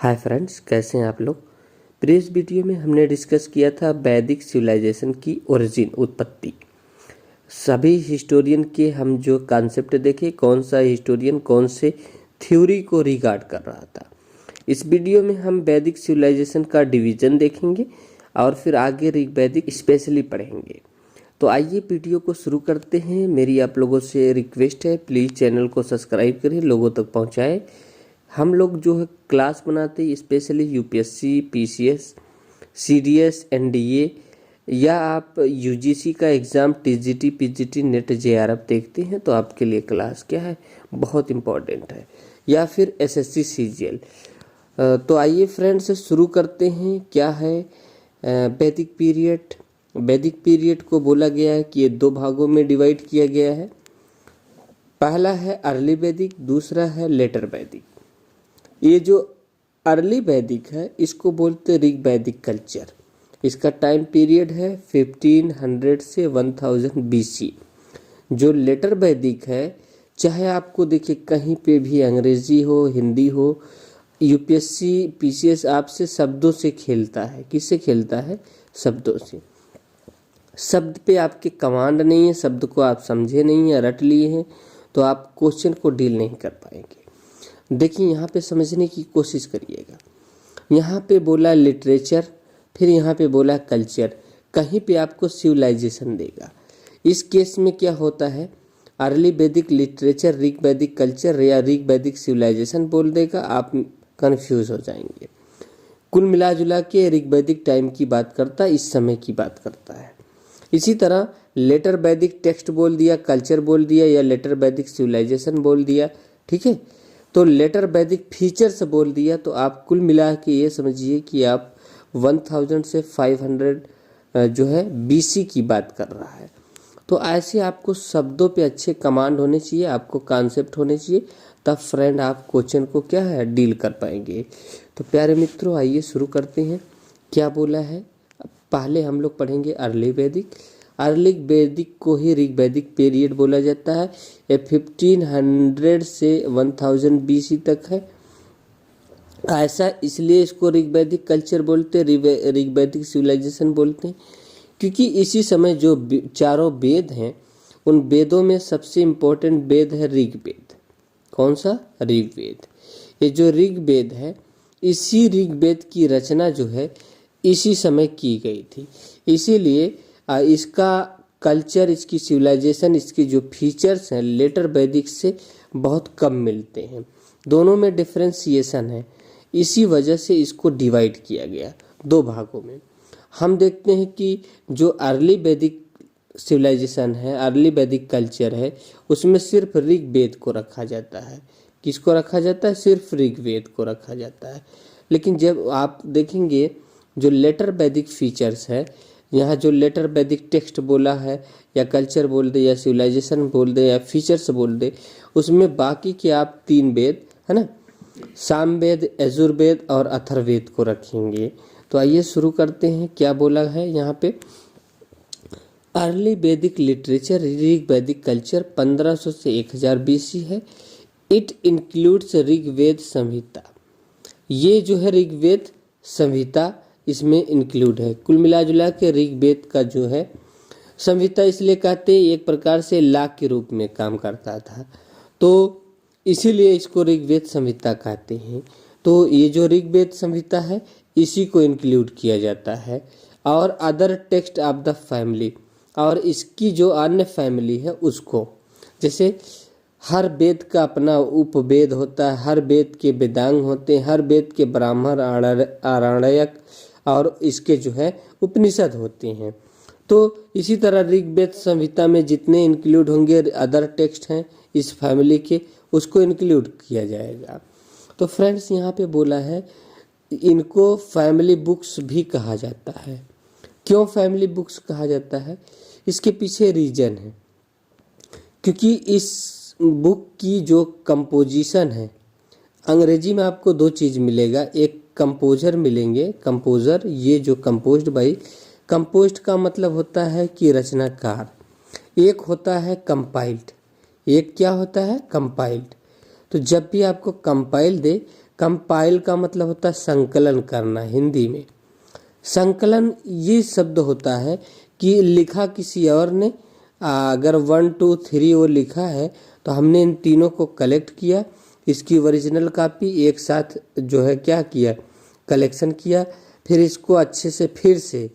Hi friends, कैसे हैं आप लोग। प्रीवियस वीडियो में हमने डिस्कस किया था वैदिक सिविलाइजेशन की ओरिजिन, उत्पत्ति। सभी हिस्टोरियन के हम जो कॉन्सेप्ट देखे, कौन सा हिस्टोरियन कौन से थ्योरी को रिगार्ड कर रहा था। इस वीडियो में हम वैदिक सिविलाइजेशन का डिवीजन देखेंगे और फिर आगे ऋग्वैदिक स्पेशली पढ़ेंगे। तो आइए वीडियो को शुरू करते हैं। मेरी आप लोगों से रिक्वेस्ट है, प्लीज़ चैनल को सब्सक्राइब करिए, लोगों तक पहुँचाएँ। हम लोग जो है क्लास बनाते हैं specially UPSC, PCS, CDS, NDA या आप यूजीसी का exam TGT, PGT, net, JRF देखते हैं तो आपके लिए क्लास क्या है, बहुत इम्पॉर्टेंट है। या फिर एसएससी, सीजीएल। तो आइए फ्रेंड्स शुरू करते हैं। क्या है वैदिक पीरियड। वैदिक पीरियड को बोला गया है कि ये दो भागों में डिवाइड किया गया है। पहला है अर्ली वैदिक, दूसरा है लेटर वैदिक। ये जो अर्ली वैदिक है इसको बोलते ऋग्वैदिक कल्चर। इसका टाइम पीरियड है 1500 से 1000 बीसी। जो लेटर वैदिक है, चाहे आपको देखिए कहीं पे भी अंग्रेजी हो, हिंदी हो, यूपीएससी, पीसीएस आपसे शब्दों से खेलता है। किससे खेलता है? शब्दों से। शब्द पे आपके कमांड नहीं है, शब्द को आप समझे नहीं है, रट लिए हैं, तो आप क्वेश्चन को डील नहीं कर पाएंगे। देखिए यहाँ पे समझने की कोशिश करिएगा। यहाँ पे बोला लिटरेचर, फिर यहाँ पे बोला कल्चर, कहीं पे आपको सिविलाइजेशन देगा। इस केस में क्या होता है, अर्ली वैदिक लिटरेचर, ऋग्वैदिक कल्चर या ऋग्वैदिक सिविलाइजेशन बोल देगा, आप कंफ्यूज हो जाएंगे। कुल मिला जुला के ऋग्वैदिक टाइम की बात करता है, इस समय की बात करता है। इसी तरह लेटर वैदिक टेक्स्ट बोल दिया, कल्चर बोल दिया, या लेटर वैदिक सिविलाइजेशन बोल दिया, ठीक है। तो लेटर वैदिक फीचर्स बोल दिया, तो आप कुल मिला के ये समझिए कि आप 1000 से 500 जो है बीसी की बात कर रहा है। तो ऐसे आपको शब्दों पे अच्छे कमांड होने चाहिए, आपको कॉन्सेप्ट होने चाहिए, तब फ्रेंड आप क्वेश्चन को क्या है डील कर पाएंगे। तो प्यारे मित्रों, आइए शुरू करते हैं। क्या बोला है, पहले हम लोग पढ़ेंगे अर्ली वैदिक। अर्ली वैदिक को ही ऋग्वैदिक पीरियड बोला जाता है। ये 1500 से 1000 बीसी तक है। ऐसा इसलिए इसको ऋग्वैदिक कल्चर बोलते हैं, ऋग्वैदिक सिविलाइजेशन बोलते हैं, क्योंकि इसी समय जो चारों वेद हैं, उन वेदों में सबसे इम्पोर्टेंट वेद है ऋग्वेद। कौन सा? ऋग्वेद। ये जो ऋग्वेद है, इसी ऋग्वेद की रचना जो है इसी समय की गई थी। इसीलिए इसका कल्चर, इसकी सिविलाइजेशन, इसकी जो फीचर्स हैं लेटर वैदिक से बहुत कम मिलते हैं। दोनों में डिफ्रेंसिएशन है, इसी वजह से इसको डिवाइड किया गया दो भागों में। हम देखते हैं कि जो अर्ली वैदिक सिविलाइजेशन है, अर्ली वैदिक कल्चर है, उसमें सिर्फ ऋग्वेद को रखा जाता है। किसको रखा जाता है? सिर्फ ऋग्वेद को रखा जाता है। लेकिन जब आप देखेंगे जो लेटर वैदिक फीचर्स है, यहाँ जो लेटर वैदिक टेक्स्ट बोला है, या कल्चर बोल दे, या सिविलाइजेशन बोल दे, या फीचर्स बोल दे, उसमें बाकी के आप 3 वेद है ना, सामवेद, यजुर्वेद और अथर्ववेद को रखेंगे। तो आइए शुरू करते हैं। क्या बोला है यहाँ पे, अर्ली वैदिक लिटरेचर, ऋग्वैदिक कल्चर 1500 से 1000 बीसी है। इट इंक्लूड्स ऋग्वेद संहिता। ये जो है ऋग्वेद संहिता इसमें इंक्लूड है। कुल मिला जुला के ऋग्वेद का जो है संहिता इसलिए कहते हैं, एक प्रकार से लॉ के रूप में काम करता था, तो इसीलिए इसको ऋग्वेद संहिता कहते हैं। तो ये जो ऋग्वेद संहिता है इसी को इंक्लूड किया जाता है, और other text of the family, और इसकी जो अन्य फैमिली है उसको, जैसे हर वेद का अपना उपवेद होता है, हर वेद के वेदांग होते हैं, हर वेद के ब्राह्मण, आरण्यक और इसके जो है उपनिषद होते हैं। तो इसी तरह ऋग्वेद संहिता में जितने इंक्लूड होंगे अदर टेक्स्ट हैं इस फैमिली के, उसको इंक्लूड किया जाएगा। तो फ्रेंड्स यहाँ पे बोला है, इनको फैमिली बुक्स भी कहा जाता है। क्यों फैमिली बुक्स कहा जाता है? इसके पीछे रीजन है, क्योंकि इस बुक की जो कंपोजिशन है, अंग्रेजी में आपको 2 चीज़ मिलेगा, एक कंपोजर मिलेंगे, कंपोजर, ये जो कंपोज्ड बाई, कंपोज्ड का मतलब होता है कि रचनाकार, एक होता है कंपाइल्ड। एक क्या होता है? कंपाइल्ड। तो जब भी आपको कंपाइल दे कंपाइल का मतलब होता है संकलन करना हिंदी में। संकलन ये शब्द होता है कि लिखा किसी और ने, अगर 1 2 3 वो लिखा है तो हमने इन तीनों को कलेक्ट किया, इसकी ओरिजिनल कॉपी एक साथ जो है क्या किया, कलेक्शन किया, फिर इसको अच्छे से फिर से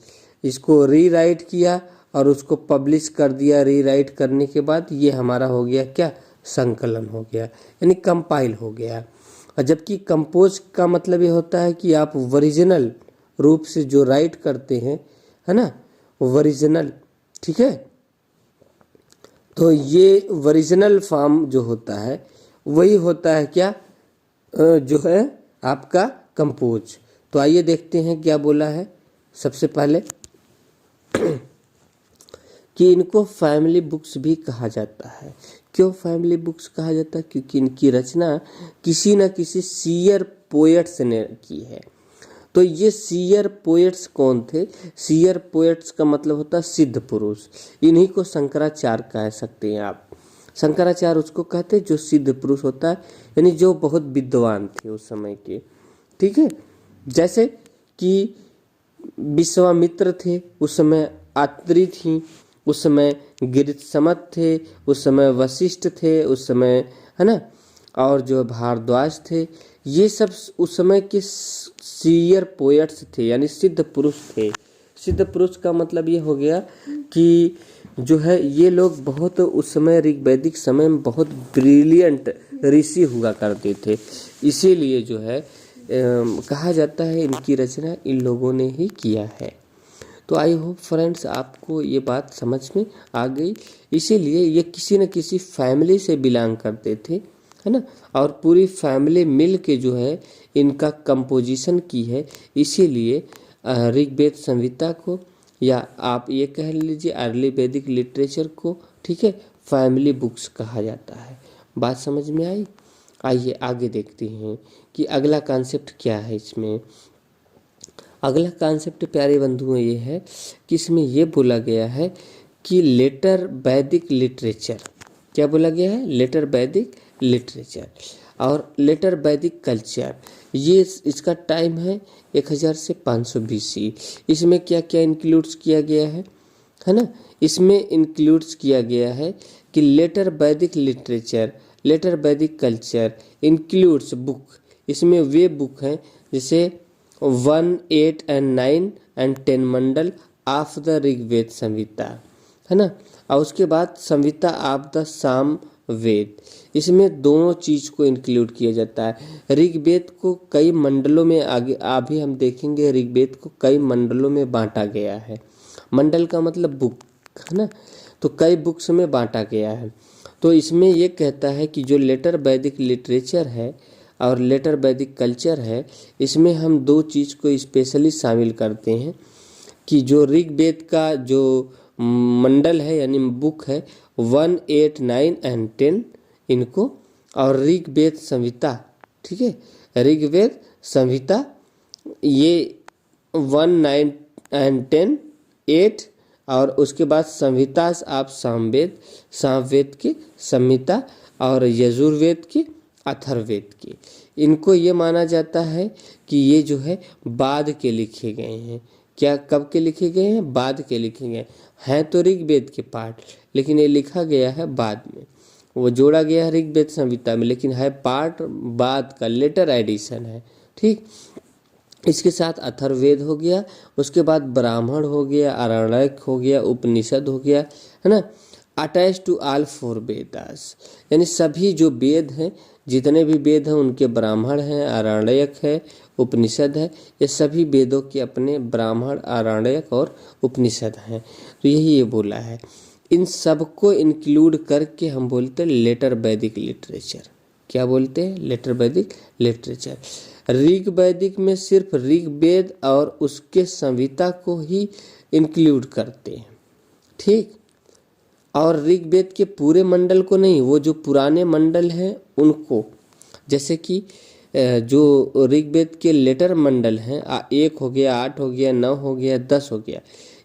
इसको रीराइट किया और उसको पब्लिश कर दिया। रीराइट करने के बाद ये हमारा हो गया क्या, संकलन हो गया, यानी कंपाइल हो गया। और जबकि कंपोज का मतलब ये होता है कि आप ओरिजिनल रूप से जो राइट करते हैं, है ना, ओरिजिनल, ठीक है। तो ये ओरिजिनल फॉर्म जो होता है वही होता है क्या, जो है आपका कंपोज। तो आइए देखते हैं क्या बोला है। सबसे पहले कि इनको फैमिली बुक्स भी कहा जाता है। क्यों फैमिली बुक्स कहा जाता है? क्योंकि इनकी रचना किसी न किसी सीयर पोएट्स ने की है। तो ये सीयर पोएट्स कौन थे? सीयर पोएट्स का मतलब होता है सिद्ध पुरुष। इन्हीं को शंकराचार्य कह सकते हैं आप। शंकराचार्य उसको कहते हैं जो सिद्ध पुरुष होता है, यानी जो बहुत विद्वान थे उस समय के, ठीक है। जैसे कि विश्वामित्र थे, उस समय आत्री थी, उस समय गिरिशमत थे, उस समय वशिष्ठ थे, उस समय, है ना, और जो भारद्वाज थे, ये सब उस समय के सीयर पोएट्स थे, यानी सिद्ध पुरुष थे। सिद्ध पुरुष का मतलब ये हो गया कि जो है ये लोग बहुत उस समय ऋग्वैदिक समय में बहुत ब्रिलियंट ऋषि हुआ करते थे, इसीलिए जो है कहा जाता है इनकी रचना इन लोगों ने ही किया है। तो आई होप फ्रेंड्स आपको ये बात समझ में आ गई। इसीलिए ये किसी न किसी फैमिली से बिलोंग करते थे, है ना, और पूरी फैमिली मिल के जो है इनका कंपोजिशन की है। इसीलिए ऋग्वेद संहिता को, या आप ये कह लीजिए अर्ली वैदिक लिटरेचर को, ठीक है, फैमिली बुक्स कहा जाता है। बात समझ में आई? आइए आगे देखते हैं कि अगला कॉन्सेप्ट क्या है इसमें। अगला कॉन्सेप्ट प्यारे बंधुओं ये है कि इसमें ये बोला गया है कि लेटर वैदिक लिटरेचर, क्या बोला गया है? लेटर वैदिक लिटरेचर और लेटर वैदिक कल्चर। ये इसका टाइम है 1000 से 500 BC। इसमें क्या क्या इंक्लूड्स किया गया है ना? इसमें इंक्लूड्स किया गया है कि लेटर वैदिक लिटरेचर, लेटर वैदिक कल्चर इंक्लूड्स बुक। इसमें वे बुक हैं जैसे 1, 8 and 9 and 10 mandal of the Rigveda Samhita, है ना, और उसके बाद संहिता ऑफ द साम वेद। इसमें दोनों चीज को इंक्लूड किया जाता है। ऋग्वेद को कई मंडलों में, आगे अभी हम देखेंगे, ऋग्वेद को कई मंडलों में बांटा गया है। मंडल का मतलब बुक, है ना, तो कई बुक्स में बांटा गया है। तो इसमें ये कहता है कि जो लेटर वैदिक लिटरेचर है और लेटर वैदिक कल्चर है, इसमें हम दो चीज़ को स्पेशली शामिल करते हैं कि जो ऋग्वेद का जो मंडल है यानी बुक है 1, 8, 9 and 10 इनको, और ऋग्वेद संहिता, ठीक है, ऋग्वेद संहिता ये 1, 9 and 10, 8 और उसके बाद संहिता आप सामवेद, सामवेद की संहिता और यजुर्वेद की, अथर्ववेद की। इनको ये माना जाता है कि ये जो है बाद के लिखे गए हैं। क्या कब के लिखे गए हैं? बाद के लिखे गए हैं। तो ऋग्वेद के पार्ट, लेकिन ये लिखा गया है बाद में, वो जोड़ा गया है ऋग्वेद संहिता में, लेकिन है पार्ट बाद का, लेटर एडिशन है, ठीक। इसके साथ अथर्ववेद हो गया, उसके बाद ब्राह्मण हो गया, आरण्यक हो गया, उपनिषद हो गया, है ना, अटैच टू ऑल 4 वेदास, यानी सभी जो वेद हैं, जितने भी वेद हैं उनके ब्राह्मण हैं, आरण्यक है, उपनिषद है, ये सभी वेदों के अपने ब्राह्मण, आरण्यक और उपनिषद हैं। तो यही ये बोला है। इन सबको इंक्लूड करके हम बोलते हैं लेटर वैदिक लिटरेचर। क्या बोलते हैं? लेटर वैदिक लिटरेचर। ऋग वैदिक में सिर्फ ऋग्वेद और उसके संहिता को ही इंक्लूड करते हैं, ठीक, और ऋग्वेद के पूरे मंडल को नहीं, वो जो पुराने मंडल हैं उनको, जैसे कि जो ऋग्वेद के लेटर मंडल हैं 1 हो गया, 8 हो गया, 9 हो गया, 10 हो गया,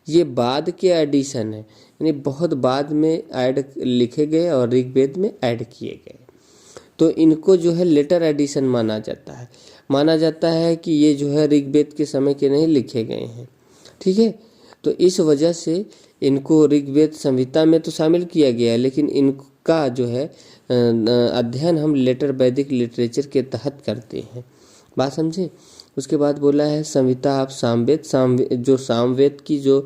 ये बाद के एडिशन है, यानी बहुत बाद में ऐड लिखे गए और ऋग्वेद में ऐड किए गए। तो तो इनको जो है लेटर एडिशन माना जाता है कि ये जो है ऋग्वेद के समय के नहीं लिखे गए हैं। ठीक है, तो इस वजह से इनको ऋग्वेद संहिता में तो शामिल किया गया है, लेकिन इनका जो है अध्ययन हम लेटर वैदिक लिटरेचर के तहत करते हैं। बात समझे। उसके बाद बोला है संहिता ऑफ सामवेद, जो सामवेद की जो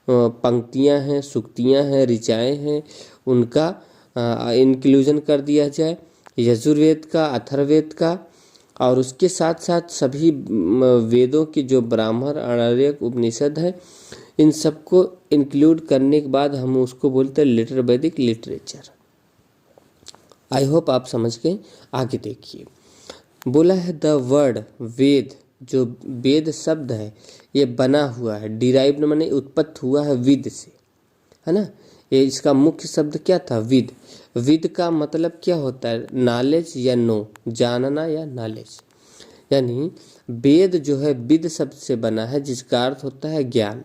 पंक्तियां हैं, सूक्तियां हैं, ऋचाएँ हैं, उनका इंक्लूजन कर दिया जाए। यजुर्वेद का, अथर्ववेद का, और उसके साथ साथ सभी वेदों की जो ब्राह्मण, आरण्यक, उपनिषद है, इन सबको इंक्लूड करने के बाद हम उसको बोलते हैं लेटर वैदिक लिटरेचर। आई होप आप समझ गए। आगे देखिए, बोला है द वर्ड वेद, जो वेद शब्द है ये बना हुआ है, डिराइव्ड माने उत्पत्त हुआ है विद से, है ना। ये इसका मुख्य शब्द क्या था? विद। विद का मतलब क्या होता है? नॉलेज या नो, जानना या नॉलेज। यानी वेद जो है विद शब्द से बना है, जिसका अर्थ होता है ज्ञान।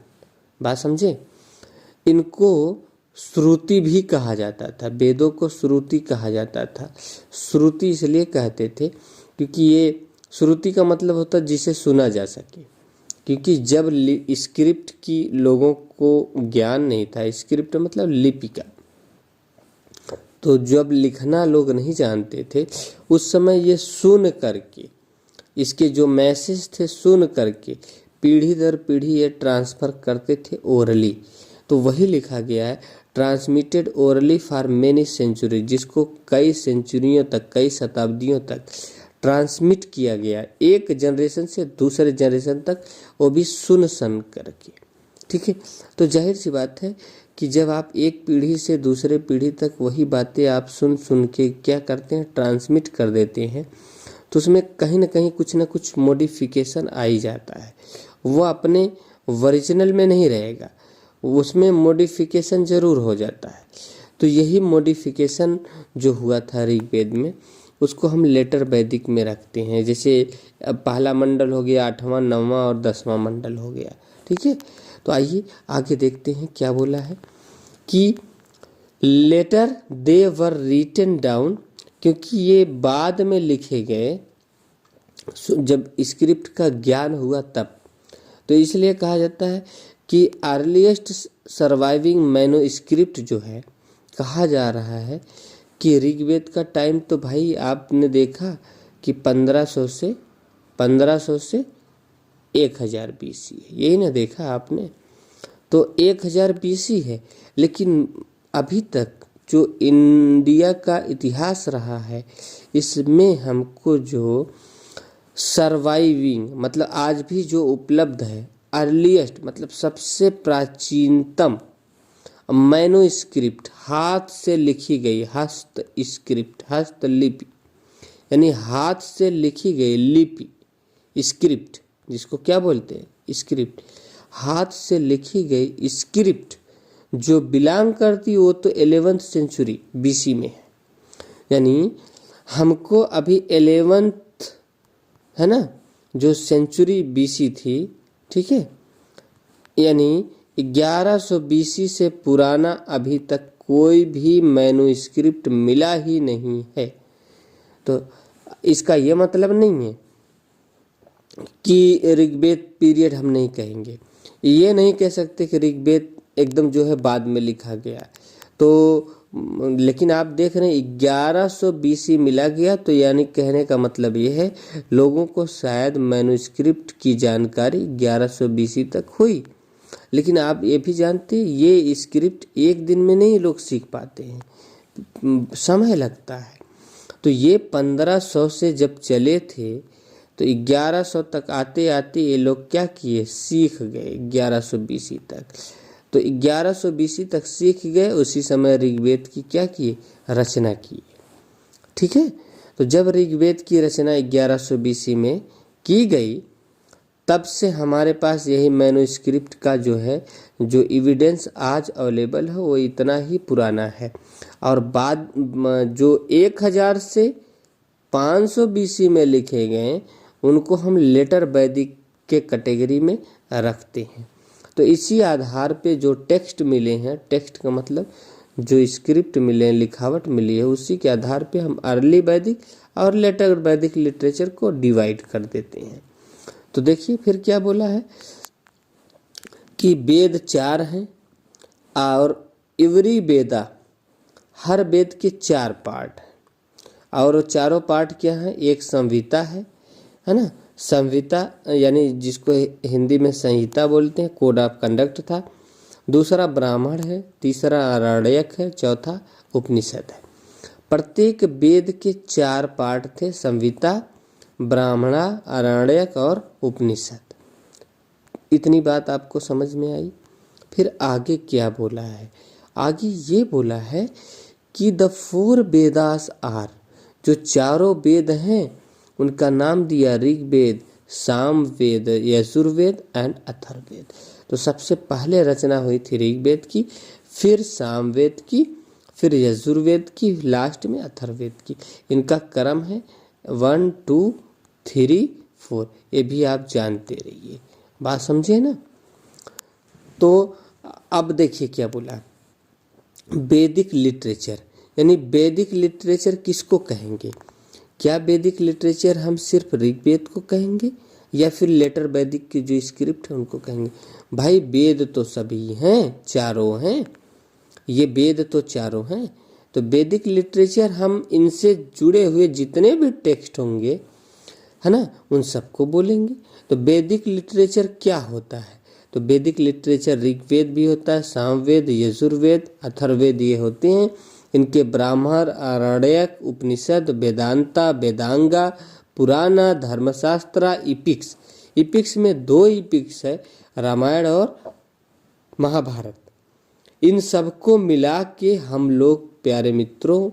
बात समझे। इनको श्रुति भी कहा जाता था, वेदों को श्रुति कहा जाता था। श्रुति इसलिए कहते थे क्योंकि ये श्रुति का मतलब होता है जिसे सुना जा सके, क्योंकि जब स्क्रिप्ट की लोगों को ज्ञान नहीं था, स्क्रिप्ट मतलब लिपि का, तो जब लिखना लोग नहीं जानते थे उस समय ये सुन करके, इसके जो मैसेज थे सुन करके पीढ़ी दर पीढ़ी ये ट्रांसफ़र करते थे ओरली। तो वही लिखा गया है, transmitted orally for many century, जिसको कई सेंचुरियों तक, कई शताब्दियों तक ट्रांसमिट किया गया, एक जनरेशन से दूसरे जनरेशन तक, वो भी सुन करके। ठीक है, तो जाहिर सी बात है कि जब आप एक पीढ़ी से दूसरे पीढ़ी तक वही बातें आप सुन के क्या करते हैं, ट्रांसमिट कर देते हैं, तो उसमें कहीं ना कुछ मॉडिफिकेशन आ ही जाता है। वो अपने ओरिजिनल में नहीं रहेगा, उसमें मॉडिफिकेशन ज़रूर हो जाता है। तो यही मॉडिफिकेशन जो हुआ था ऋग्वेद में, उसको हम लेटर वैदिक में रखते हैं। जैसे पहला मंडल हो गया, 8वां, 9वां और 10वां मंडल हो गया। ठीक है, तो आइए आगे देखते हैं क्या बोला है कि later they were written down, क्योंकि ये बाद में लिखे गए, जब स्क्रिप्ट का ज्ञान हुआ तब, तो इसलिए कहा जाता है कि अर्लीस्ट सर्वाइविंग मैन्युस्क्रिप्ट जो है, कहा जा रहा है कि ऋग्वेद का टाइम तो भाई आपने देखा कि 1500 से 1000 BC है, यही ना देखा आपने। तो 1000 BC है, लेकिन अभी तक जो इंडिया का इतिहास रहा है, इसमें हमको जो सर्वाइविंग मतलब आज भी जो उपलब्ध है, अर्लीस्ट मतलब सबसे प्राचीनतम मैन्युस्क्रिप्ट, हाथ से लिखी गई, हस्तस्क्रिप्ट, हस्तलिपि, यानी हाथ से लिखी गई लिपि, स्क्रिप्ट जिसको क्या बोलते हैं, स्क्रिप्ट, हाथ से लिखी गई स्क्रिप्ट जो बिलोंग करती वो तो 11th सेंचुरी BC में है। यानी हमको अभी 11th है ना, जो सेंचुरी BC थी, ठीक है, यानी 1100 BC से पुराना अभी तक कोई भी मैन्युस्क्रिप्ट मिला ही नहीं है। तो इसका ये मतलब नहीं है कि ऋग्वेद पीरियड हम नहीं कहेंगे, ये नहीं कह सकते कि ऋग्वेद एकदम जो है बाद में लिखा गया। तो लेकिन आप देख रहे हैं 1100 BC मिला गया, तो यानी कहने का मतलब ये है लोगों को शायद मैन्युस्क्रिप्ट की जानकारी 1100 BC तक हुई। लेकिन आप ये भी जानते हैं ये स्क्रिप्ट एक दिन में नहीं लोग सीख पाते हैं, समय लगता है। तो ये 1500 से जब चले थे तो 1100 तक आते आते ये लोग क्या किए, सीख गए 1100 BC तक। तो 1100 BC तक सीख गए, उसी समय ऋग्वेद की क्या किए, रचना की। ठीक है, तो जब ऋग्वेद की रचना 1100 BC में की गई, तब से हमारे पास यही मैन्युस्क्रिप्ट का जो है, जो एविडेंस आज अवेलेबल है वो इतना ही पुराना है। और बाद जो 1000 से 500 BC में लिखे गए, उनको हम लेटर वैदिक के कैटेगरी में रखते हैं। तो इसी आधार पे जो टेक्स्ट मिले हैं, टेक्स्ट का मतलब जो स्क्रिप्ट मिले, लिखावट मिली है, उसी के आधार पे हम अर्ली वैदिक और लेटर वैदिक लिटरेचर को डिवाइड कर देते हैं। तो देखिए फिर क्या बोला है कि वेद 4 हैं और एवरी वेदा, हर वेद के 4 पार्ट हैं और चारों पार्ट क्या हैं, एक संहिता है ना, संहिता यानी जिसको हिंदी में संहिता बोलते हैं, कोड ऑफ कंडक्ट था, दूसरा ब्राह्मण है, तीसरा आरण्यक है, चौथा उपनिषद है। प्रत्येक वेद के 4 पार्ट थे, संहिता, ब्राह्मणा, आरण्यक और उपनिषद। इतनी बात आपको समझ में आई। फिर आगे क्या बोला है, आगे ये बोला है कि द 4 वेदास आर, जो चारों वेद हैं उनका नाम दिया ऋग्वेद, सामवेद, यजुर्वेद एंड अथर्ववेद। तो सबसे पहले रचना हुई थी ऋग्वेद की, फिर सामवेद की, फिर यजुर्वेद की, लास्ट में अथर्ववेद की। इनका क्रम है 1 2 3 4। ये भी आप जानते रहिए, बात समझे ना। तो अब देखिए क्या बोला, वैदिक लिटरेचर, यानी वैदिक लिटरेचर किसको कहेंगे? क्या वैदिक लिटरेचर हम सिर्फ ऋग्वेद को कहेंगे या फिर लेटर वैदिक की जो स्क्रिप्ट है उनको कहेंगे? भाई वेद तो सभी हैं, चारों हैं, ये वेद तो चारों हैं। तो वैदिक लिटरेचर हम इनसे जुड़े हुए जितने भी टेक्स्ट होंगे, है ना, उन सबको बोलेंगे। तो वैदिक लिटरेचर क्या होता है? तो वैदिक लिटरेचर ऋग्वेद भी होता है, सामवेद, यजुर्वेद, अथर्ववेद ये होते हैं। इनके ब्राह्मण, आरण्यक, उपनिषद, वेदांता, वेदांगा, पुराना, धर्मशास्त्र, इपिक्स। इपिक्स में 2 इपिक्स है, रामायण और महाभारत। इन सबको मिला के हम लोग प्यारे मित्रों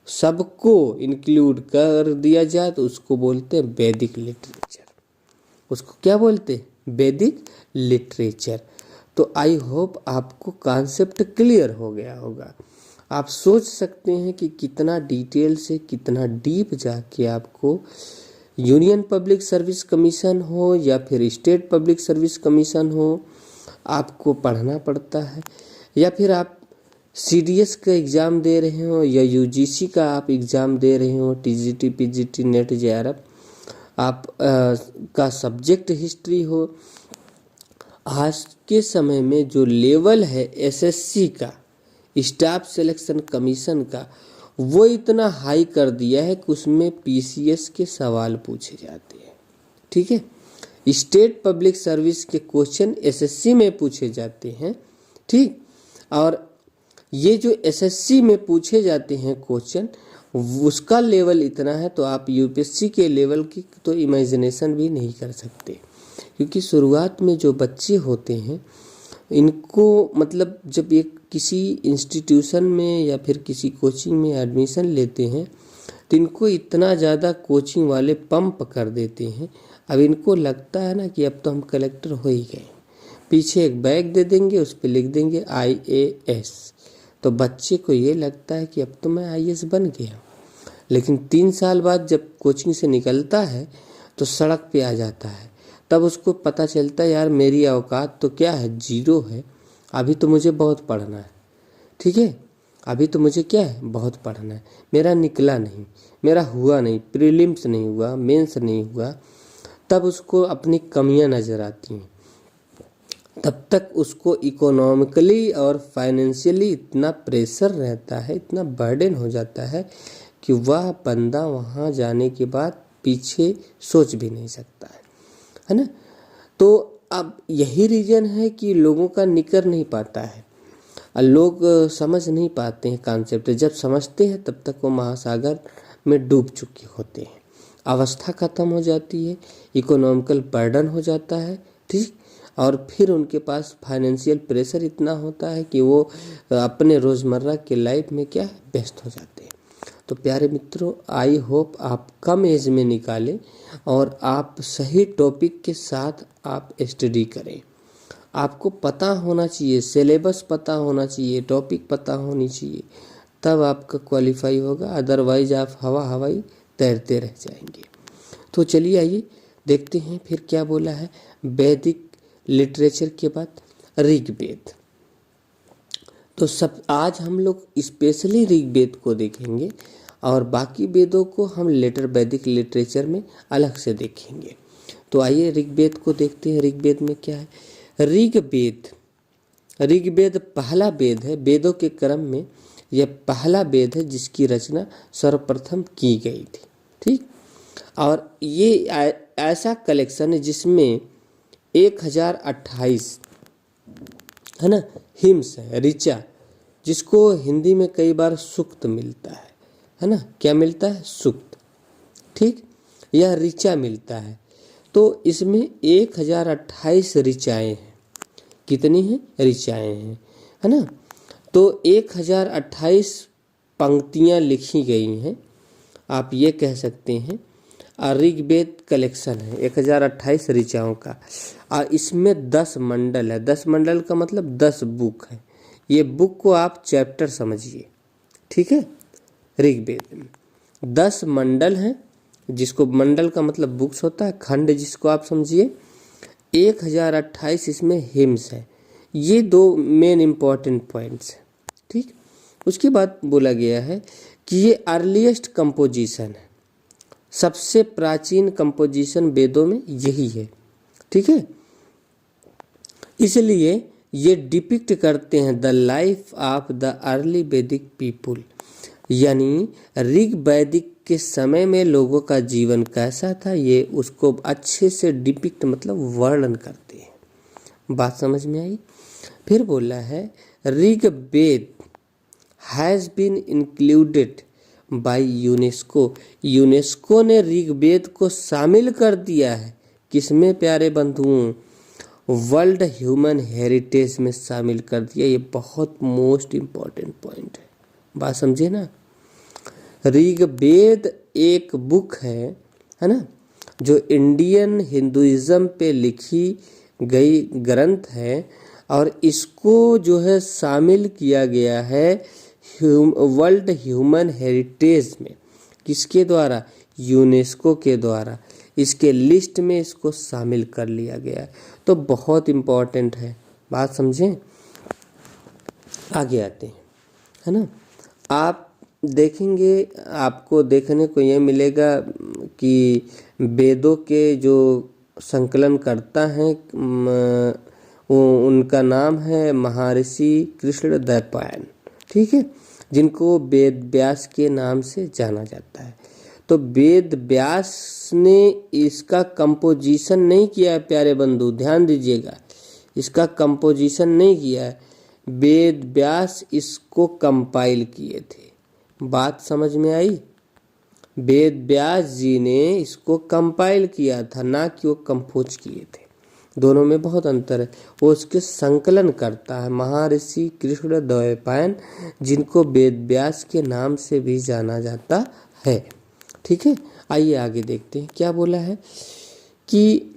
सबको इंक्लूड कर दिया जाए तो उसको बोलते हैं वैदिक लिटरेचर। उसको क्या बोलते हैं? वैदिक लिटरेचर। तो आई होप आपको कॉन्सेप्ट क्लियर हो गया होगा। आप सोच सकते हैं कि कितना डिटेल से, कितना डीप जाके आपको यूनियन पब्लिक सर्विस कमीशन हो या फिर स्टेट पब्लिक सर्विस कमीशन हो, आपको पढ़ना पड़ता है। या फिर आप CDS का एग्ज़ाम दे रहे हो या UGC का आप एग्ज़ाम दे रहे हो, TGT, PGT, नेट, JRF, आप का सब्जेक्ट हिस्ट्री हो। आज के समय में जो लेवल है SSC का, स्टाफ सिलेक्शन कमीशन का, वो इतना हाई कर दिया है कि उसमें PCS के सवाल पूछे जाते हैं। ठीक है, स्टेट पब्लिक सर्विस के क्वेश्चन SSC में पूछे जाते हैं। ठीक, और ये जो SSC में पूछे जाते हैं क्वेश्चन, उसका लेवल इतना है तो आप UPSC के लेवल की तो इमेजिनेशन भी नहीं कर सकते। क्योंकि शुरुआत में जो बच्चे होते हैं इनको मतलब जब ये किसी इंस्टीट्यूशन में या फिर किसी कोचिंग में एडमिशन लेते हैं तो इनको इतना ज़्यादा कोचिंग वाले पंप कर देते हैं। अब इनको लगता है ना कि अब तो हम कलेक्टर हो ही गए, पीछे एक बैग दे देंगे, उस पर लिख देंगे IAS। तो बच्चे को ये लगता है कि अब तो मैं IAS बन गया। लेकिन 3 साल बाद जब कोचिंग से निकलता है तो सड़क पे आ जाता है, तब उसको पता चलता है यार मेरी औकात तो क्या है, 0 है। अभी तो मुझे बहुत पढ़ना है। ठीक है, अभी तो मुझे क्या है, बहुत पढ़ना है। मेरा निकला नहीं, मेरा हुआ नहीं, प्रीलिम्स नहीं हुआ, मेंस नहीं हुआ। तब उसको अपनी कमियां नज़र आती हैं। तब तक उसको इकोनॉमिकली और फाइनेंशियली इतना प्रेशर रहता है, इतना बर्डन हो जाता है कि वह बंदा वहाँ जाने के बाद पीछे सोच भी नहीं सकता है ना। तो अब यही रीज़न है कि लोगों का निकर नहीं पाता है, लोग समझ नहीं पाते हैं कॉन्सेप्ट। जब समझते हैं तब तक वो महासागर में डूब चुके होते हैं, अवस्था ख़त्म हो जाती है, इकोनॉमिकल बर्डन हो जाता है। ठीक, और फिर उनके पास फाइनेंशियल प्रेशर इतना होता है कि वो अपने रोज़मर्रा के लाइफ में क्या है, व्यस्त हो जाते हैं। तो प्यारे मित्रों, आई होप आप कम एज में निकालें और आप सही टॉपिक के साथ आप स्टडी करें। आपको पता होना चाहिए, सिलेबस पता होना चाहिए, टॉपिक पता होनी चाहिए, तब आपका क्वालिफाई होगा। अदरवाइज आप हवाई तैरते रह जाएंगे। तो चलिए आइए देखते हैं फिर क्या बोला है वैदिक लिटरेचर के बाद ऋग्वेद। तो सब आज हम लोग स्पेशली ऋग्वेद को देखेंगे और बाकी वेदों को हम लेटर वैदिक लिटरेचर में अलग से देखेंगे। तो आइए ऋग्वेद को देखते हैं। ऋग्वेद में क्या है? ऋग्वेद पहला वेद है, वेदों के क्रम में यह पहला वेद है जिसकी रचना सर्वप्रथम की गई थी। ठीक, और ये ऐसा कलेक्शन है जिसमें 1028 है ना हिम्स है, ऋचा, जिसको हिंदी में कई बार सूक्त मिलता है ना। क्या मिलता है? सूक्त। ठीक, यह ऋचा मिलता है। तो इसमें 1028 ऋचाएँ हैं। कितनी हैं? ऋचाएँ हैं, है ना। तो 1028 पंक्तियाँ लिखी गई हैं, आप ये कह सकते हैं। ऋग्वेद कलेक्शन है 1028 ऋचाओं का, और इसमें 10 मंडल है। 10 मंडल का मतलब 10 बुक है। ये बुक को आप चैप्टर समझिए, ठीक है। ऋग्वेद में 10 मंडल हैं, जिसको मंडल का मतलब बुक्स होता है, खंड जिसको आप समझिए। 1028 इसमें हिम्स है। ये 2 मेन इम्पॉर्टेंट पॉइंट्स हैं। ठीक, उसके बाद बोला गया है कि ये अर्लीस्ट कंपोजिशन है, सबसे प्राचीन कंपोजिशन वेदों में यही है। ठीक है, इसलिए ये डिपिक्ट करते हैं the life of the early वैदिक पीपुल, यानी ऋग वैदिक के समय में लोगों का जीवन कैसा था, ये उसको अच्छे से डिपिक्ट मतलब वर्णन करते हैं। बात समझ में आई? फिर बोला है Rigveda has been included by UNESCO. UNESCO ने ऋग्वेद को शामिल कर दिया है किसमें प्यारे बंधुओं? वर्ल्ड ह्यूमन हेरिटेज में शामिल कर दिया। ये बहुत मोस्ट इम्पॉर्टेंट पॉइंट है। बात समझे ना। ऋग्वेद एक बुक है ना, जो इंडियन हिंदुइज्म पे लिखी गई ग्रंथ है, और इसको जो है शामिल किया गया है वर्ल्ड ह्यूमन हेरिटेज में। किसके द्वारा? यूनेस्को के द्वारा इसके लिस्ट में इसको शामिल कर लिया गया है। तो बहुत इम्पोर्टेंट है। बात समझें? आगे आते हैं, है ना। आप देखेंगे, आपको देखने को ये मिलेगा कि वेदों के जो संकलन करता है उनका नाम है महर्षि कृष्णद्वैपायन। ठीक है, जिनको वेद व्यास के नाम से जाना जाता है। तो वेद व्यास ने इसका कंपोजिशन नहीं किया है प्यारे बंधु, ध्यान दीजिएगा, इसका कंपोजिशन नहीं किया है। वेद व्यास इसको कंपाइल किए थे। बात समझ में आई? वेद व्यास जी ने इसको कंपाइल किया था, ना कि वो कंपोज किए थे। दोनों में बहुत अंतर है। वो उसके संकलन करता है महर्षि कृष्णद्वैपायन, जिनको वेद व्यास के नाम से भी जाना जाता है। ठीक है, आइए आगे देखते हैं क्या बोला है कि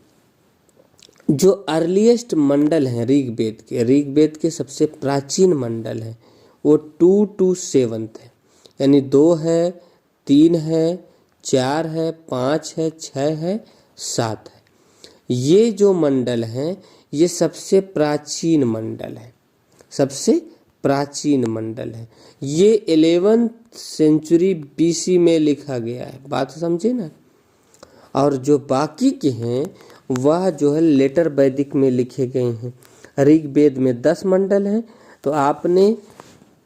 जो अर्लीस्ट मंडल हैं ऋग्वेद के सबसे प्राचीन मंडल हैं, वो 2 to 7 है, यानी 2 है, 3 है, 4 है, 5 है, 6 है, 7 है। ये जो मंडल हैं ये सबसे प्राचीन मंडल है, सबसे प्राचीन मंडल है। ये 11th सेंचुरी BC में लिखा गया है। बात समझे ना। और जो बाकी के हैं वह जो है लेटर वैदिक में लिखे गए हैं। ऋग्वेद में 10 मंडल हैं, तो आपने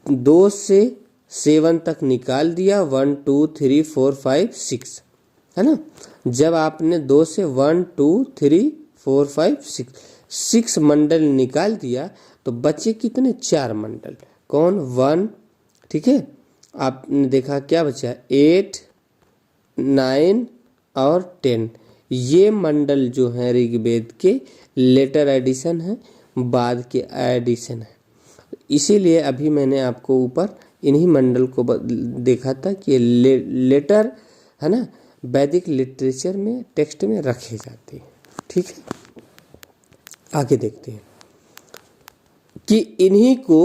2 से 7 तक निकाल दिया, 1 2 3 4 5 6, है ना। जब आपने 2 से 1 2 3 4 5 6 मंडल निकाल दिया तो बचे कितने? 4 मंडल। कौन? 1, ठीक है। आपने देखा क्या बचा? 8 9 और 10। ये मंडल जो है ऋग्वेद के लेटर एडिशन है, बाद के एडिशन है। इसीलिए अभी मैंने आपको ऊपर इन्हीं मंडल को देखा था कि लेटर है ना वैदिक लिटरेचर में टेक्स्ट में रखे जाते हैं। ठीक है, आगे देखते हैं कि इन्हीं को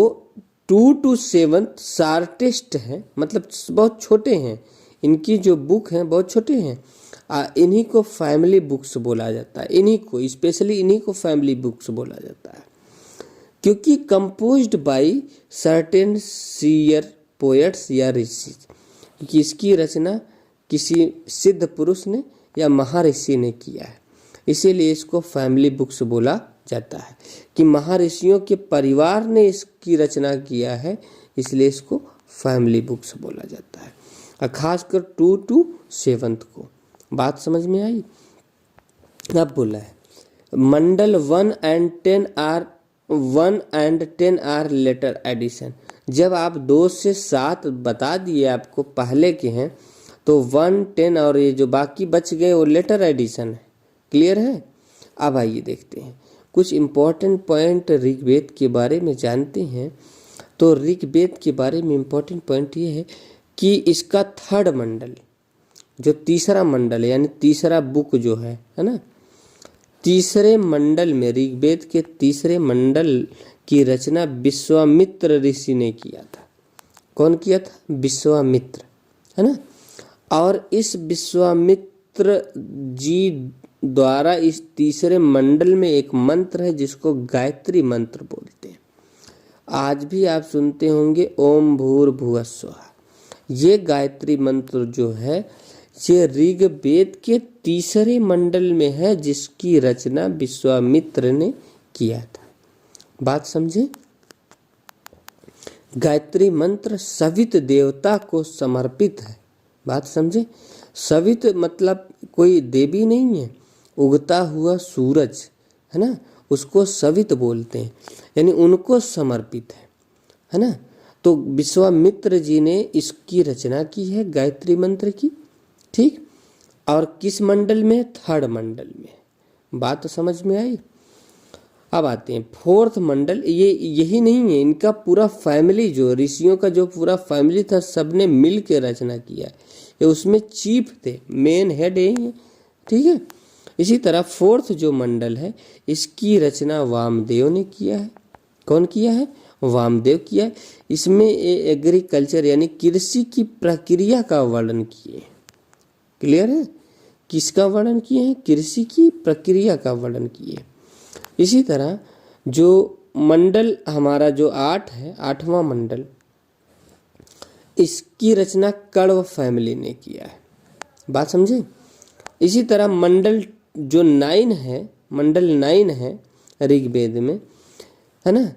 2 to 7 शार्टेस्ट है, मतलब बहुत छोटे हैं। इनकी जो बुक हैं बहुत छोटे हैं। इन्हीं को फैमिली बुक्स बोला जाता है। इन्हीं को स्पेशली इन्हीं को फैमिली बुक्स बोला जाता है। क्योंकि composed by certain seer poets या ऋषि, क्योंकि इसकी रचना किसी सिद्ध पुरुष ने या महर्षि ने किया है, इसीलिए इसको फैमिली बुक्स बोला जाता है कि महर्षियों के परिवार ने इसकी रचना किया है, इसलिए इसको फैमिली बुक्स बोला जाता है। और खासकर 2 to 7 को। बात समझ में आई? अब बोला है मंडल 1 and 10 आर लेटर एडिशन। जब आप 2 से 7 बता दिए आपको पहले के हैं, तो 1, 10 और ये जो बाकी बच गए वो लेटर एडिशन है। क्लियर है? अब आइए देखते हैं कुछ इम्पोर्टेंट पॉइंट ऋग्वेद के बारे में जानते हैं। तो ऋग्वेद के बारे में इम्पोर्टेंट पॉइंट ये है कि इसका 3rd मंडल, जो तीसरा मंडल है, यानी तीसरा बुक जो है ना, तीसरे मंडल में, ऋग्वेद के तीसरे मंडल की रचना विश्वामित्र ऋषि ने किया था। कौन किया था? विश्वामित्र, है ना। और इस विश्वामित्र जी द्वारा इस तीसरे मंडल में एक मंत्र है जिसको गायत्री मंत्र बोलते हैं। आज भी आप सुनते होंगे ओम भूर्भुवः स्वः। ये गायत्री मंत्र जो है ये ऋग्वेद के तीसरे मंडल में है, जिसकी रचना विश्वामित्र ने किया था। बात समझे? गायत्री मंत्र सवित देवता को समर्पित है। बात समझे? सवित मतलब कोई देवी नहीं है, उगता हुआ सूरज है ना, उसको सवित बोलते हैं, यानी उनको समर्पित है ना। तो विश्वामित्र जी ने इसकी रचना की है गायत्री मंत्र की, ठीक। और किस मंडल में? 3rd मंडल में। बात तो समझ में आई? अब आते हैं 4th मंडल। ये यही नहीं है, इनका पूरा फैमिली, जो ऋषियों का जो पूरा फैमिली था, सबने मिल के रचना किया है। ये उसमें चीफ थे, मेन हेड यही है, ठीक है। इसी तरह 4th जो मंडल है इसकी रचना वामदेव ने किया है। कौन किया है? वामदेव किया है। इसमें एग्रीकल्चर यानी कृषि की प्रक्रिया का वर्णन किए। क्लियर है? किसका वर्णन किए हैं? कृषि की प्रक्रिया का वर्णन किए। इसी तरह जो मंडल हमारा जो 8 है, 8वां मंडल, इसकी रचना कण्व फैमिली ने किया है। बात समझे? इसी तरह मंडल जो 9 है, मंडल 9 है ऋग्वेद में, है ना,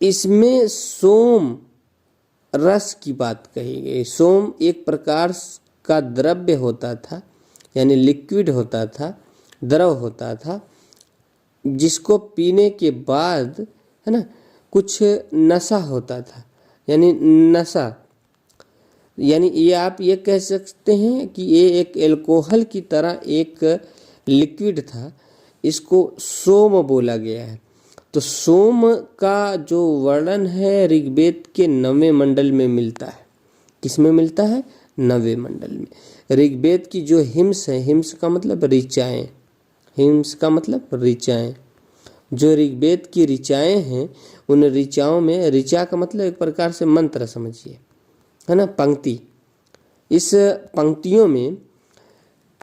इसमें सोम रस की बात कही गई। सोम एक प्रकार का द्रव्य होता था, यानी लिक्विड होता था, द्रव होता था, जिसको पीने के बाद, है ना, कुछ नशा होता था, यानी नशा, यानी ये आप ये कह सकते हैं कि ये एक एल्कोहल की तरह एक लिक्विड था, इसको सोम बोला गया है। तो सोम का जो वर्णन है ऋग्वेद के 9वें मंडल में मिलता है। किसमें मिलता है? 9वें मंडल में। ऋग्वेद की जो हिम्स है, हिम्स का मतलब ऋचाएं, हिम्स का मतलब ऋचाएं, जो ऋग्वेद की ऋचाएं हैं, उन ऋचाओं में, ऋचा का मतलब एक प्रकार से मंत्र समझिए, है ना, पंक्ति। इस पंक्तियों में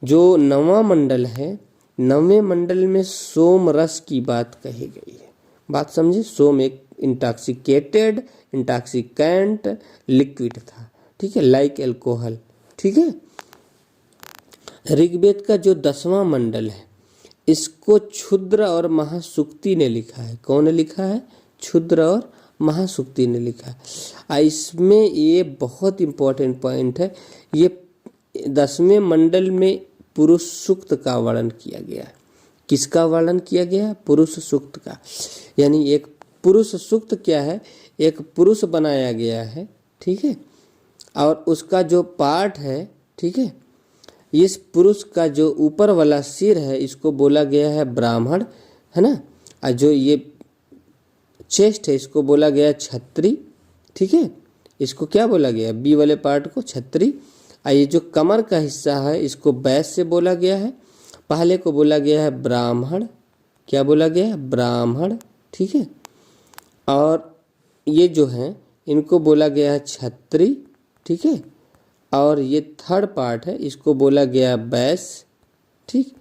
जो 9वां मंडल है, 9वें मंडल में सोम रस की बात कही गई है। बात समझे? सोम एक इंटॉक्सिकेटेड, इंटॉक्सिकेंट लिक्विड था, ठीक है, लाइक एल्कोहल, ठीक है। ऋग्वेद का जो 10वां मंडल है, इसको क्षुद्र और महासुक्ति ने लिखा है। कौन ने लिखा है? क्षुद्र और महासुक्ति ने लिखा है। इसमें ये बहुत इंपॉर्टेंट पॉइंट है, ये 10वें मंडल में पुरुष सूक्त का वर्णन किया गया है। किसका वर्णन किया गया? पुरुष सूक्त का। यानी एक पुरुष सूक्त क्या है? एक पुरुष बनाया गया है, ठीक है, और उसका जो पार्ट है, ठीक है, इस पुरुष का जो ऊपर वाला सिर है, इसको बोला गया है ब्राह्मण, है ना, और जो ये चेस्ट है, इसको बोला गया छत्री, ठीक है, इसको क्या बोला गया? बी वाले पार्ट को छत्री। और ये जो कमर का हिस्सा है, इसको वैश्य बोला गया है। पहले को बोला गया है ब्राह्मण। क्या बोला गया है? ब्राह्मण, ठीक है। और ये जो है, इनको बोला गया है छत्री, ठीक है। और ये 3rd पार्ट है, इसको बोला गया वैश्य, ठीक।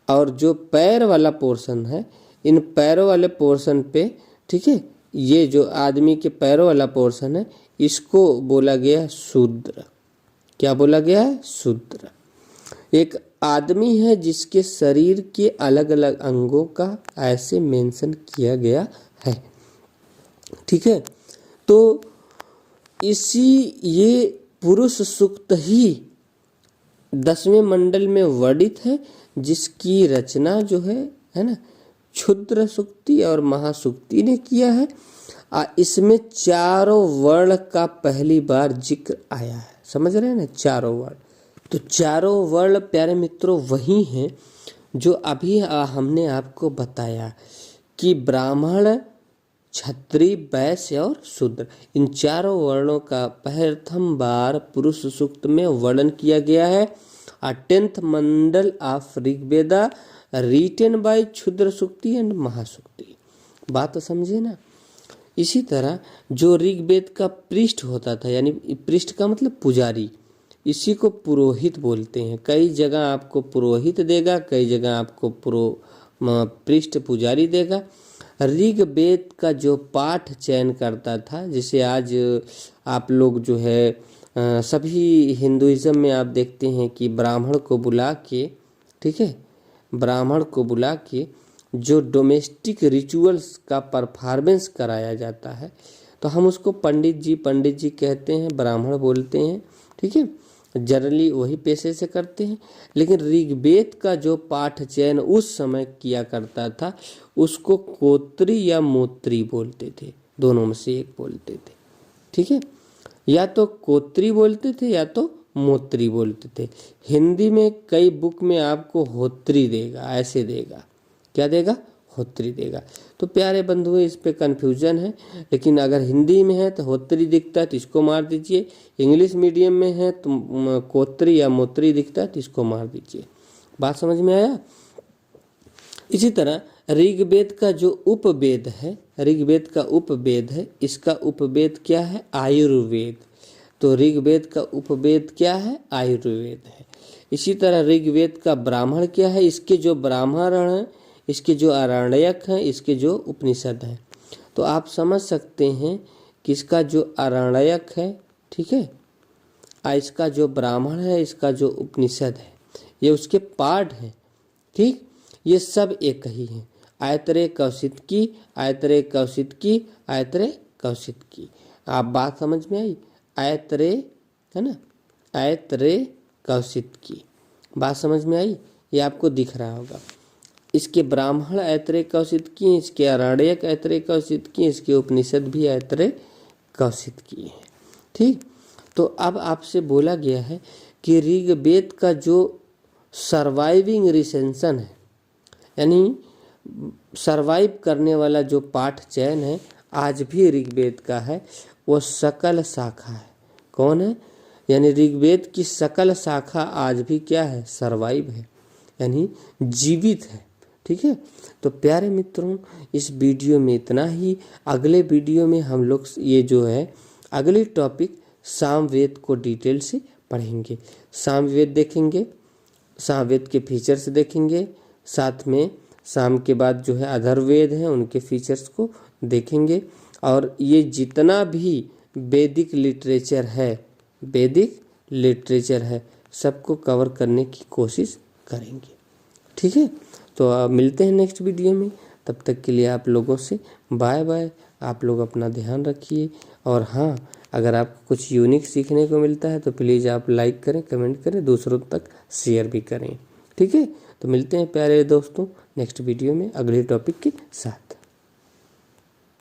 और जो पैर वाला पोर्शन है, इन पैरों वाले पोर्शन पे ठीक है, ये जो आदमी के पैरों वाला पोर्शन है इसको बोला गया शूद्र। क्या बोला गया है? शूद्र। एक आदमी है जिसके शरीर के अलग अलग अंगों का ऐसे मेंशन किया गया है। ठीक है, तो ये पुरुष सूक्त ही 10वें मंडल में वर्णित है, जिसकी रचना जो है ना, क्षुद्र सूक्ति और महासूक्ति ने किया है। इसमें चारों वर्ण का पहली बार जिक्र आया है। समझ रहे हैं ना, चारों वर्ण। तो चारों वर्ण प्यारे मित्रों वही हैं जो अभी हमने आपको बताया कि ब्राह्मण, क्षत्रिय, वैश्य और शूद्र, इन चारों वर्णों का प्रथम बार पुरुष सूक्त में वर्णन किया गया है। 10th mandala of Rigveda written by क्षुद्र सूक्ति एंड महासूक्ति। बात तो समझे ना। इसी तरह जो ऋग्वेद का पृष्ठ होता था, यानी पृष्ठ का मतलब पुजारी, इसी को पुरोहित बोलते हैं। कई जगह आपको पुरोहित देगा, कई जगह आपको पृष्ठ पुजारी देगा। ऋग्वेद का जो पाठ चयन करता था, जिसे आज आप लोग जो है सभी हिंदुइज्म में आप देखते हैं कि ब्राह्मण को बुला के, ठीक है, ब्राह्मण को बुला के जो डोमेस्टिक रिचुअल्स का परफॉर्मेंस कराया जाता है, तो हम उसको पंडित जी कहते हैं, ब्राह्मण बोलते हैं। ठीक है, जनरली वही पेशे से करते हैं। लेकिन ऋग्वेद का जो पाठ चयन उस समय किया करता था, उसको कोत्री या मोत्री बोलते थे, दोनों में से एक बोलते थे। ठीक है, या तो कोत्री बोलते थे या तो मोत्री बोलते थे। हिंदी में कई बुक में आपको होत्री देगा, ऐसे देगा। क्या देगा? होत्री देगा। तो प्यारे बंधुओं, इस पे कन्फ्यूजन है, लेकिन अगर हिंदी में है तो होत्री दिखता है तो इसको मार दीजिए, इंग्लिश मीडियम में है तो कोत्री या मोत्री दिखता है तो इसको मार दीजिए। बात समझ में आया? इसी तरह ऋग्वेद का जो उपवेद है, ऋग्वेद का उपवेद है, इसका उपवेद क्या है? आयुर्वेद। तो ऋग्वेद का उपवेद क्या है? आयुर्वेद है। इसी तरह ऋग्वेद का ब्राह्मण क्या है? इसके जो ब्राह्मण हैं, इसके जो आरण्यक हैं, इसके जो उपनिषद हैं। तो आप समझ सकते हैं कि इसका जो आरण्यक है, ठीक है, इसका जो ब्राह्मण है, इसका जो उपनिषद है, ये उसके पाठ हैं। ठीक, ये सब एक ही हैं। आयतरे कौशिकी, आयतरे कौशिकी, आयतरे कौशिकी। आप बात समझ में आई? आयतरे, है ना, आयतरे कौशिकी, बात समझ में आई? ये आपको दिख रहा होगा। इसके ब्राह्मण ऐतरे कौशिकी, इसके आरण्यक ऐतरे कौशिकी, इसके उपनिषद भी ऐतरे कौशिकी हैं। ठीक, तो अब आपसे बोला गया है कि ऋग्वेद का जो सर्वाइविंग रिसेंशन है, यानी सर्वाइव करने वाला जो पाठ चयन है, आज भी ऋग्वेद का है, वो सकल शाखा है। कौन है? यानी ऋग्वेद की सकल शाखा आज भी क्या है? सर्वाइव है, यानी जीवित है। ठीक है, तो प्यारे मित्रों, इस वीडियो में इतना ही। अगले वीडियो में हम लोग ये जो है अगली टॉपिक सामवेद को डिटेल से पढ़ेंगे। सामवेद देखेंगे, सामवेद के फीचर्स देखेंगे, साथ में साम के बाद जो है अधर्ववेद हैं उनके फीचर्स को देखेंगे। और ये जितना भी वैदिक लिटरेचर है, वैदिक लिटरेचर है, सबको कवर करने की कोशिश करेंगे। ठीक है, तो अब मिलते हैं नेक्स्ट वीडियो में। तब तक के लिए आप लोगों से बाय बाय। आप लोग अपना ध्यान रखिए। और हाँ, अगर आपको कुछ यूनिक सीखने को मिलता है तो प्लीज़ आप लाइक करें, कमेंट करें, दूसरों तक शेयर भी करें। ठीक है, तो मिलते हैं प्यारे दोस्तों नेक्स्ट वीडियो में अगले टॉपिक के साथ।